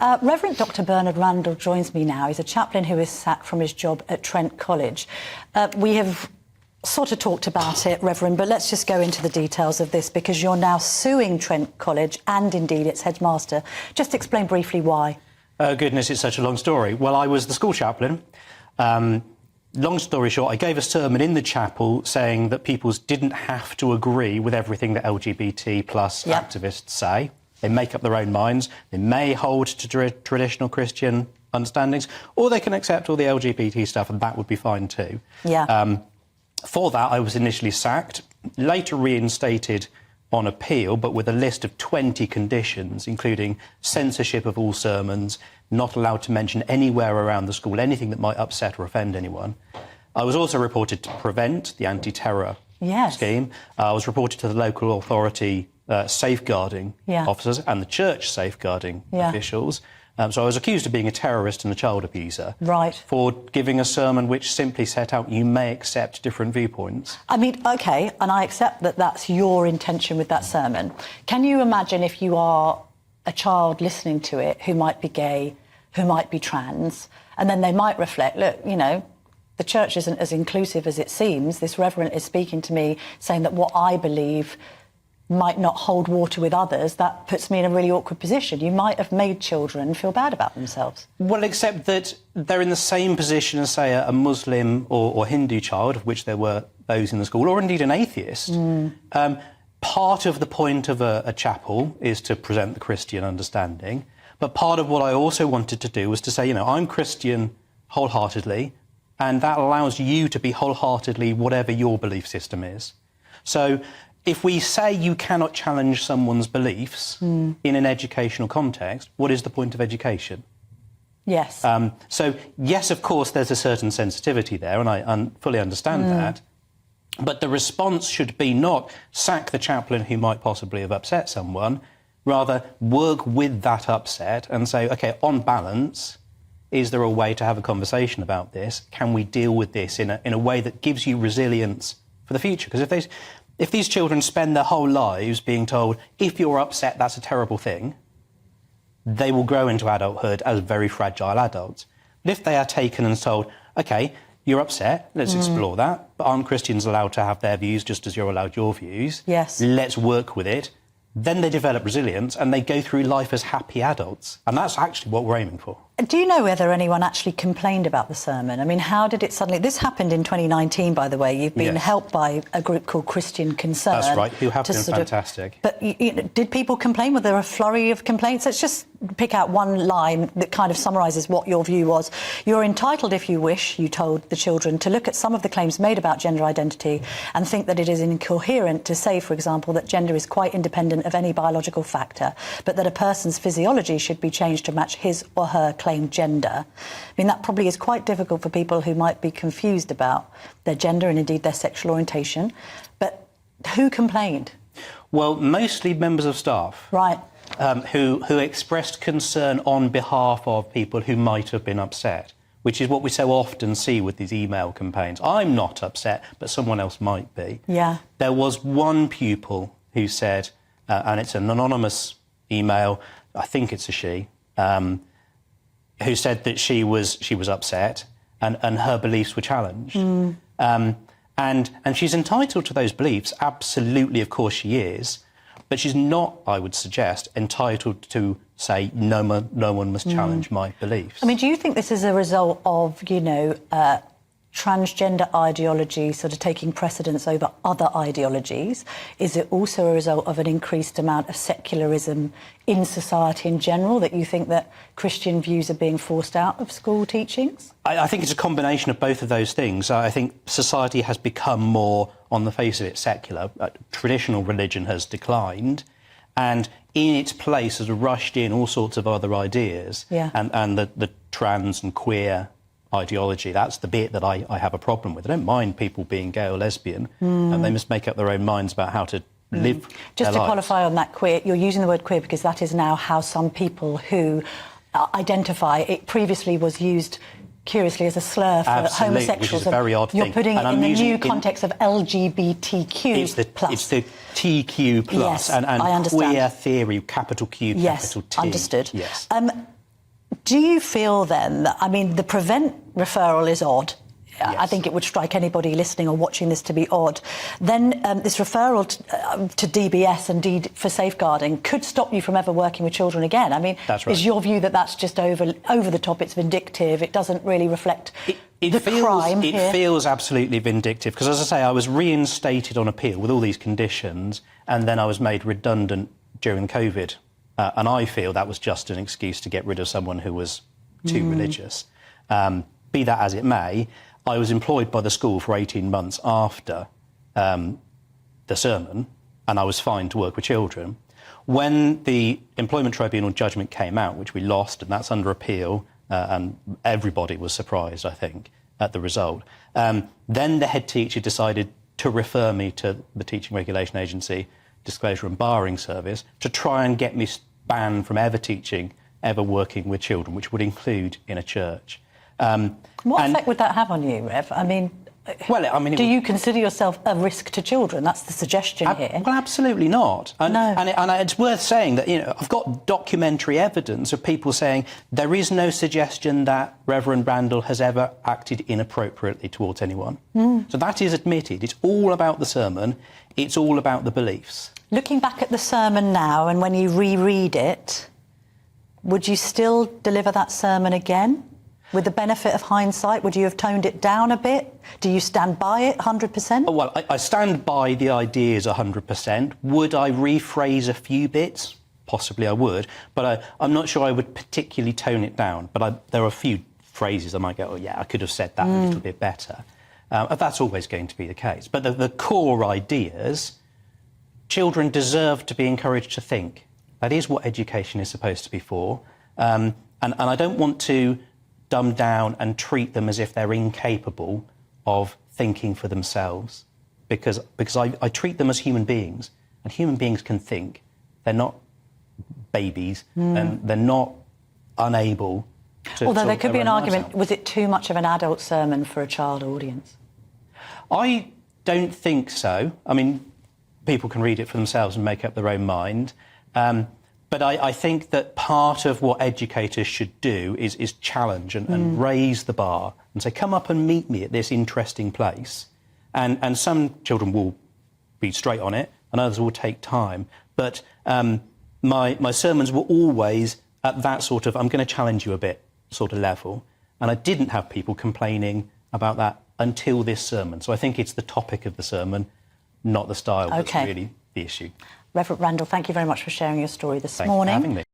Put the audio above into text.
Reverend Dr Bernard Randall joins me now. He's a chaplain who is sacked from his job at Trent College. We have sort of talked about it, Reverend, but let's just go into the details of this, because you're now suing Trent College and indeed its headmaster. Just explain briefly why. Goodness, it's such a long story. Well, I was the school chaplain. Long story short, I gave a sermon in the chapel saying that pupils didn't have to agree with everything that LGBT plus activists say. They make up their own minds. They may hold to traditional Christian understandings, or they can accept all the LGBT stuff, and that would be fine too. For that, I was initially sacked, later reinstated on appeal, but with a list of 20 conditions, including censorship of all sermons, not allowed to mention anywhere around the school anything that might upset or offend anyone. I was also reported to Prevent, the anti-terror scheme. I was reported to the local authority safeguarding officers and the church safeguarding officials. So I was accused of being a terrorist and a child abuser. Right. For giving a sermon which simply set out you may accept different viewpoints. I mean, OK, and I accept that that's your intention with that sermon. Can you imagine if you are a child listening to it who might be gay, who might be trans, and then they might reflect, look, you know, the church isn't as inclusive as it seems. This reverend is speaking to me saying that what I believe might not hold water with others. That puts me in a really awkward position. You might have made children feel bad about themselves. Well, except that they're in the same position as, say, a Muslim or Hindu child, of which there were those in the school, or indeed an atheist. Part of the point of a chapel is to present the Christian understanding, but part of what I also wanted to do was to say, you know, I'm Christian wholeheartedly, and that allows you to be wholeheartedly whatever your belief system is. So if we say you cannot challenge someone's beliefs in an educational context, what is the point of education? Yes. So, yes, of course, there's a certain sensitivity there, and I fully understand that. But the response should be not sack the chaplain who might possibly have upset someone, rather work with that upset and say, OK, on balance, is there a way to have a conversation about this? Can we deal with this in a way that gives you resilience for the future? Because if these children spend their whole lives being told, if you're upset, that's a terrible thing, they will grow into adulthood as very fragile adults. But if they are taken and told, OK, you're upset, let's explore that, but aren't Christians allowed to have their views just as you're allowed your views? Yes. Let's work with it. Then they develop resilience and they go through life as happy adults. And that's actually what we're aiming for. Do you know whether anyone actually complained about the sermon? I mean, how did it suddenly... This happened in 2019, by the way. You've been helped by a group called Christian Concern. That's right, who have been fantastic. But did people complain? Were there a flurry of complaints? Let's just pick out one line that kind of summarises what your view was. You're entitled, if you wish, you told the children, to look at some of the claims made about gender identity and think that it is incoherent to say, for example, that gender is quite independent of any biological factor, but that a person's physiology should be changed to match his or her claimed gender. I mean, that probably is quite difficult for people who might be confused about their gender and indeed their sexual orientation. But who complained? Well, mostly members of staff. Right. Who expressed concern on behalf of people who might have been upset, which is what we so often see with these email campaigns. I'm not upset, but someone else might be. Yeah. There was one pupil who said, and it's an anonymous email, I think it's a she, who said that she was upset and her beliefs were challenged. And she's entitled to those beliefs, absolutely, of course she is, but she's not, I would suggest, entitled to say no one must challenge my beliefs. I mean, do you think this is a result of, you know, transgender ideology sort of taking precedence over other ideologies? Is it also a result of an increased amount of secularism in society in general, that you think that Christian views are being forced out of school teachings? I think it's a combination of both of those things. I think society has become more, on the face of it, secular. Traditional religion has declined, and in its place has rushed in all sorts of other ideas. And the trans and queer ideology, that's the bit that I have a problem with. I don't mind people being gay or lesbian, and they must make up their own minds about how to live Just to qualify on that, queer, you're using the word queer because that is now how some people who identify, it previously was used curiously as a slur for homosexuals. Which is a very odd thing. You're putting it in the new context of LGBTQ+. It's the TQ+, and queer theory, capital Q, capital T. Understood. Yes. Do you feel then that, I mean, the prevent referral is odd. Yes. I think it would strike anybody listening or watching this to be odd. Then this referral to DBS and for safeguarding could stop you from ever working with children again. I mean, that's right. Is your view that that's just over the top, it's vindictive, it doesn't really reflect the crime here? It feels absolutely vindictive, because, as I say, I was reinstated on appeal with all these conditions, and then I was made redundant during COVID. And I feel that was just an excuse to get rid of someone who was too religious. Be that as it may, I was employed by the school for 18 months after the sermon, and I was fine to work with children. When the Employment Tribunal judgment came out, which we lost, and that's under appeal, and everybody was surprised, I think, at the result, then the head teacher decided to refer me to the Teaching Regulation Agency Disclosure and Barring Service to try and get me banned from ever teaching, ever working with children, which would include in a church. What effect would that have on you, Rev? I mean, do you consider yourself a risk to children? That's the suggestion here. Well, absolutely not. And, no. and it's worth saying that, I've got documentary evidence of people saying there is no suggestion that Reverend Randall has ever acted inappropriately towards anyone. So that is admitted. It's all about the sermon. It's all about the beliefs. Looking back at the sermon now, and when you reread it, would you still deliver that sermon again? With the benefit of hindsight, would you have toned it down a bit? Do you stand by it 100%? Well, I stand by the ideas 100%. Would I rephrase a few bits? Possibly I would, but I'm not sure I would particularly tone it down. But there are a few phrases I might go, oh yeah, I could have said that a little bit better. That's always going to be the case. But the core ideas, children deserve to be encouraged to think. That is what education is supposed to be for. And I don't want to dumb down and treat them as if they're incapable of thinking for themselves, because I treat them as human beings, and human beings can think. They're not babies, and they're not unable to... Although there could be an argument, was it too much of an adult sermon for a child audience? I don't think so. I mean, people can read it for themselves and make up their own mind. But I think that part of what educators should do is challenge and raise the bar and say, come up and meet me at this interesting place. And some children will be straight on it and others will take time. But my sermons were always at that sort of, I'm going to challenge you a bit sort of level. And I didn't have people complaining about that until this sermon. So I think it's the topic of the sermon, not the style, that's really the issue. Reverend Randall, thank you very much for sharing your story this morning. Thanks for having me.